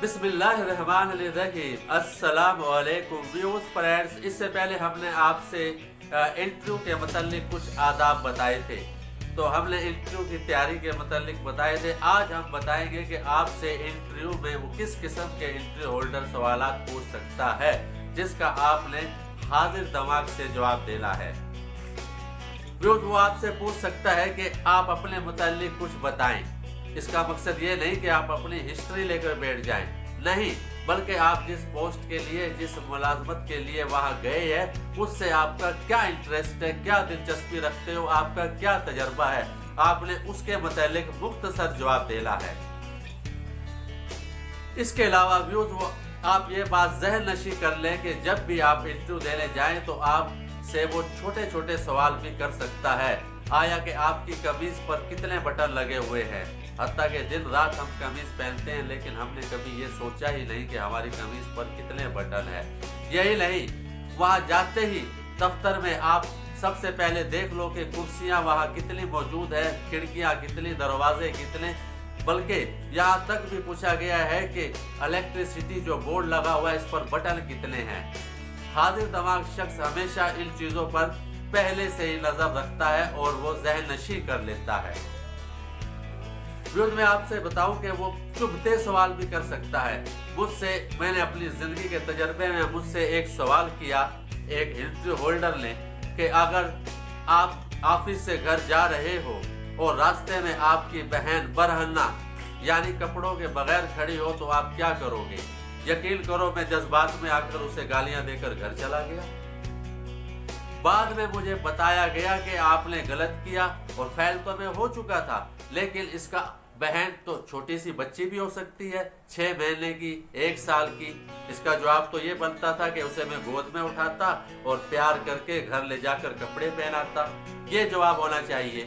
बिस्मिल्लाहिर्रहमानिर्रहीम। अस्सलाम वालेकुम व्यूअर्स फ्रेंड्स। इससे पहले हमने आपसे इंटरव्यू के मतलब कुछ आदाब बताए थे, तो हमने इंटरव्यू की तैयारी के मतलब बताए थे। आज हम बताएंगे कि आपसे इंटरव्यू में वो किस किस्म के इंटरव्यू होल्डर सवालात पूछ सकता है जिसका आपने हाजिर दिमाग से जवाब देना है। व्यूअर्स, वो आपसे पूछ सकता है कि आप अपने मुताल्लिक कुछ बताएं। इसका मकसद ये नहीं कि आप अपनी हिस्ट्री लेकर बैठ जाएं, नहीं, बल्कि आप जिस पोस्ट के लिए, जिस मुलाजमत के लिए वहां गए हैं, उससे आपका क्या इंटरेस्ट है, क्या दिलचस्पी रखते हो, आपका क्या तजर्बा है, आपने उसके मुतालिक मुख्तसर जवाब देना है। इसके अलावा व्यूज आप ये बात जहन नशी कर लें कि जब भी आप इंटरव्यू देने जाएं तो आप से वो छोटे छोटे सवाल भी कर सकता है। आया कि आपकी कमीज पर कितने बटन लगे हुए हैं, हत्ता कि दिन रात हम कमीज पहनते हैं लेकिन हमने कभी ये सोचा ही नहीं कि हमारी कमीज पर कितने बटन है। यही नहीं, वहाँ जाते ही दफ्तर में आप सबसे पहले देख लो कि कुर्सियां वहाँ कितनी मौजूद है, खिड़कियां कितनी, दरवाजे कितने, बल्कि यहाँ तक भी पूछा गया है कि इलेक्ट्रिसिटी जो बोर्ड लगा हुआ है इस पर बटन कितने हैं। हाजिर दिमाग शख्स हमेशा इन चीजों पर पहले से ही नजर रखता है और वो जहन नशी कर लेता है। मैं आपसे बताऊं कि वो चुभते सवाल भी कर सकता है। मुझसे, मैंने अपनी जिंदगी के तजर्बे में मुझसे एक सवाल किया एक इंटरव्यू होल्डर ने कि अगर आप ऑफिस से घर जा रहे हो और रास्ते में आपकी बहन बरहन्ना यानी कपड़ों के बगैर खड़ी हो तो आप क्या करोगे। यकीन करो, मैं जज्बात में आकर उसे गालियां देकर घर चला गया। बाद में मुझे बताया गया कि आपने गलत किया और फैल तो मैं हो चुका था, लेकिन इसका बहन तो छोटी सी बच्ची भी हो सकती है, 6 महीने की, 1 साल की। इसका जवाब तो ये बनता था कि उसे मैं गोद में उठाता और प्यार करके घर ले जाकर कपड़े पहनाता। ये जवाब होना चाहिए।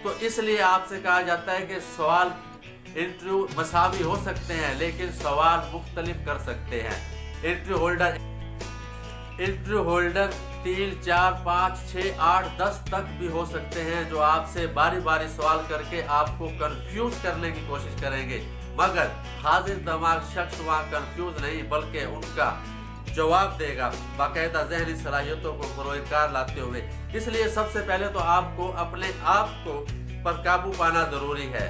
तो इसलिए आपसे कहा जाता है कि सवाल इंटरव्यू मसावी हो सकते हैं लेकिन सवाल मुख्तलिफ कर सकते हैं। इंटरव्यू होल्डर 3, 4, 5, 6, 8, 10 तक भी हो सकते हैं जो आपसे बारी बारी सवाल करके आपको कंफ्यूज करने की कोशिश करेंगे, मगर हाजिर दिमाग शख्स वहाँ कंफ्यूज नहीं बल्कि उनका जवाब देगा बाकायदा जहनी सलाहियतों को बरोकार लाते हुए। इसलिए सबसे पहले तो आपको अपने आप को पर काबू पाना जरूरी है।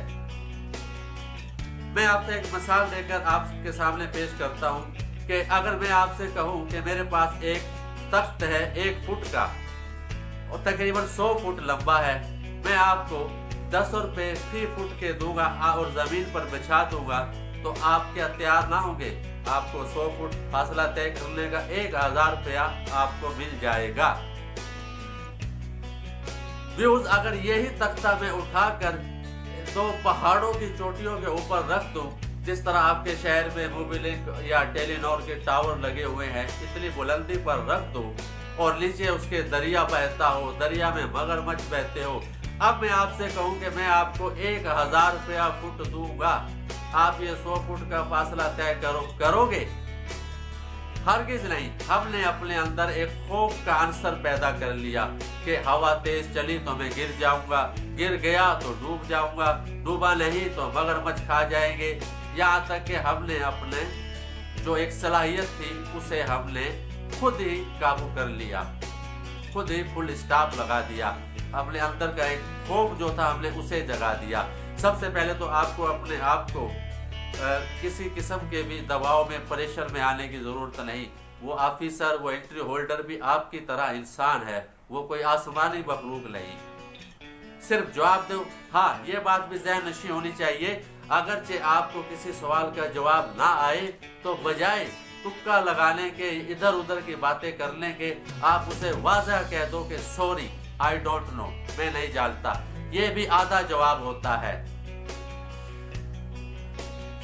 मैं आपसे एक मिसाल देकर आपके सामने पेश करता हूँ कि अगर मैं आपसे कहूँ कि मेरे पास एक तख्त है 1 फुट का और तकरीबन 100 फुट लंबा है, मैं आपको 10 रुपए फी फुट के दूंगा और जमीन पर बिछा दूंगा, तो आप क्या तैयार ना होंगे? आपको 100 फुट फासला तय करने का 1000 रुपया आपको मिल जाएगा। व्यूज, अगर यही तख्ता मैं उठाकर 2 पहाड़ों की चोटियों के ऊपर रख दूं, जिस तरह आपके शहर में मोबिलिंक या टेलीनॉर के टावर लगे हुए हैं, इतनी बुलंदी पर रख दो और नीचे उसके दरिया बहता हो, दरिया में मगरमच्छ बहते हो, अब मैं आपसे कहूं कि मैं आपको 1000 रुपया फुट दूंगा, आप ये 100 फुट का फासला तय करोगे? हरगिज नहीं। हमने अपने अंदर एक खौफ का आंसर पैदा कर लिया कि हवा तेज चली तो मैं गिर जाऊंगा, गिर गया तो डूब जाऊंगा, डूबा नहीं तो मगरमच्छ खा जाएंगे। यहाँ तक कि हमने अपने जो एक सलाहियत थी उसे हमने खुद ही काबू कर लिया, खुद ही फुल स्टॉप लगा दिया। अपने अंदर का एक खौफ जो था हमने उसे जगा दिया। सबसे पहले तो आपको अपने आप को किसी किस्म के भी दबाव में, प्रेशर में आने की जरूरत नहीं। वो ऑफिसर, वो इंटरव्यू होल्डर भी आपकी तरह इंसान है, वो कोई आसमानी मखलूक नहीं। सिर्फ जवाब दो। हाँ, ये बात भी ज़हन नशी होनी चाहिए, अगरचे आपको किसी सवाल का जवाब ना आए तो बजाय तुक्का लगाने के, इधर उधर की बातें करने के, आप उसे वाज़ह कह दो कि सॉरी, आई डोंट नो, मैं नहीं जानता। ये भी आधा जवाब होता है।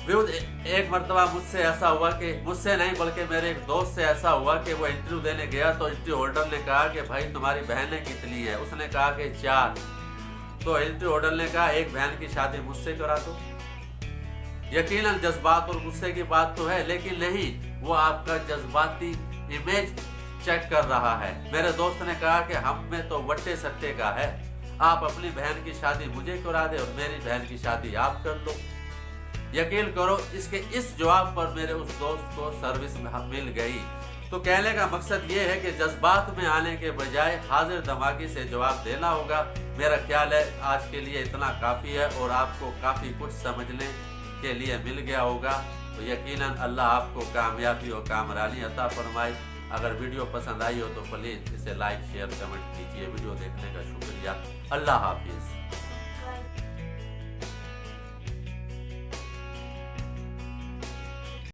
एक मर्तबा मुझसे ऐसा हुआ कि, मुझसे नहीं बल्कि मेरे एक दोस्त से ऐसा हुआ कि वो इंटरव्यू देने गया तो इंटरव्यू होल्डर ने कहा कि भाई तुम्हारी बहनें कितनी है? उसने कहा कि 4। तो इंटरव्यू होल्डर ने कहा एक बहन की शादी मुझसे करा दो। यकीनन जज्बात और गुस्से की बात तो है, लेकिन नहीं, वो आपका जज्बाती इमेज चेक कर रहा है। मेरे दोस्त ने कहा कि हम में तो वट्टे सट्टे का है, आप अपनी बहन की शादी मुझे करा दे और मेरी बहन की शादी आप कर लो। یقین کرو اس کے اس جواب پر میرے اس دوست کو سروس مل گئی۔ تو کہنے کا مقصد یہ ہے کہ جذبات میں آنے کے بجائے حاضر دماغی سے جواب دینا ہوگا۔ میرا خیال ہے آج کے لیے اتنا کافی ہے اور آپ کو کافی کچھ سمجھنے کے لیے مل گیا ہوگا۔ تو یقیناً اللہ آپ کو کامیابی اور کامرانی عطا فرمائے۔ اگر ویڈیو پسند آئی ہو تو پلیز اسے لائک شیئر کمنٹ کیجیے۔ ویڈیو دیکھنے کا شکریہ۔ اللہ حافظ۔